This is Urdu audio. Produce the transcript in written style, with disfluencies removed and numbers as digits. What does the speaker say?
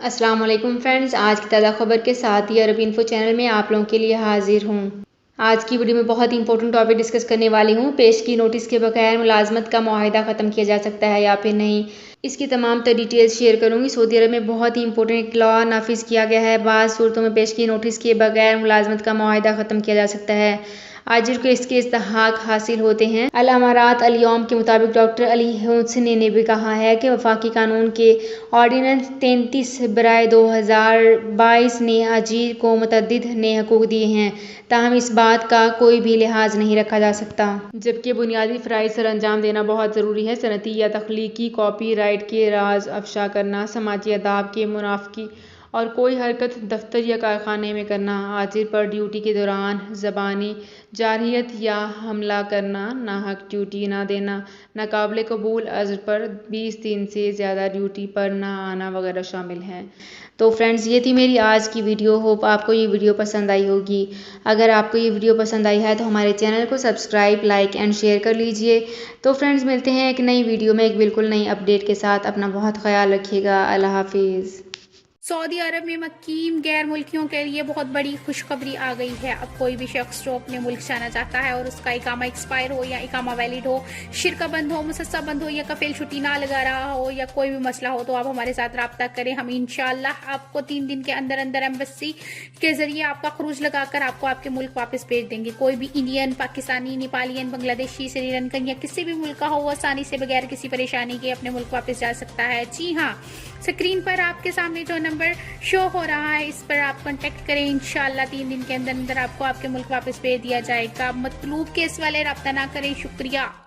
السلام علیکم فرینڈز، آج کی تازہ خبر کے ساتھ ہی عربی انفو چینل میں آپ لوگوں کے لیے حاضر ہوں۔ آج کی ویڈیو میں بہت ہی امپورٹنٹ ٹاپک ڈسکس کرنے والی ہوں۔ پیشگی نوٹس کے بغیر ملازمت کا معاہدہ ختم کیا جا سکتا ہے یا پھر نہیں، اس کی تمام تر ڈیٹیلز شیئر کروں گی۔ سعودی عرب میں بہت ہی امپورٹنٹ ایک لا نافذ کیا گیا ہے۔ بعض صورتوں میں پیشگی نوٹس کے بغیر ملازمت کا معاہدہ ختم کیا جا سکتا ہے۔ آجر کو اس کے استحقاق حاصل ہوتے ہیں۔ الامارات الیوم کے مطابق ڈاکٹر علی حسین نے بھی کہا ہے کہ وفاقی قانون کے آرڈیننس 33/2022 نے اجیر کو متعدد نئے حقوق دیے ہیں، تاہم اس بات کا کوئی بھی لحاظ نہیں رکھا جا سکتا۔ جبکہ بنیادی فرائض سر انجام دینا بہت ضروری ہے۔ صنعتی یا تخلیقی کاپی رائٹ کے راز افشا کرنا، سماجی آداب کی منافی اور کوئی حرکت دفتر یا کارخانے میں کرنا، اجیر پر ڈیوٹی کے دوران زبانی جارحیت یا حملہ کرنا، ناحق ڈیوٹی نہ دینا، ناقابل قبول اجر پر 20 دن سے زیادہ ڈیوٹی پر نہ آنا وغیرہ شامل ہیں۔ تو فرینڈز، یہ تھی میری آج کی ویڈیو۔ ہوپ آپ کو یہ ویڈیو پسند آئی ہوگی۔ اگر آپ کو یہ ویڈیو پسند آئی ہے تو ہمارے چینل کو سبسکرائب، لائک اینڈ شیئر کر لیجئے۔ تو فرینڈز، ملتے ہیں ایک نئی ویڈیو میں ایک بالکل نئی اپڈیٹ کے ساتھ۔ اپنا بہت خیال رکھیے گا۔ اللہ حافظ۔ سعودی عرب میں مقیم غیر ملکیوں کے لیے بہت بڑی خوشخبری آ گئی ہے۔ اب کوئی بھی شخص جو اپنے ملک جانا چاہتا ہے اور اس کا اقامہ ایکسپائر ہو یا اقامہ ویلڈ ہو، شرکہ بند ہو، مسسہ بند ہو یا کفیل چھٹی نہ لگا رہا ہو یا کوئی بھی مسئلہ ہو، تو آپ ہمارے ساتھ رابطہ کریں۔ ہم انشاءاللہ آپ کو 3 دن کے اندر اندر ایمبیسی کے ذریعے آپ کا خروج لگا کر آپ کو آپ کے ملک واپس بھیج دیں گے۔ کوئی بھی انڈین، پاکستانی، نیپالین، بنگلہ دیشی، سری لنکن یا کسی بھی ملک کا ہو، وہ آسانی سے بغیر کسی پریشانی کے اپنے ملک واپس جا سکتا ہے۔ جی ہاں، اسکرین پر آپ کے سامنے جو نمبر شو ہو رہا ہے، اس پر آپ کانٹیکٹ کریں۔ انشاءاللہ 3 دن کے اندر اندر آپ کو آپ کے ملک واپس بھیج دیا جائے گا۔ مطلوب کیس والے رابطہ نہ کریں۔ شکریہ۔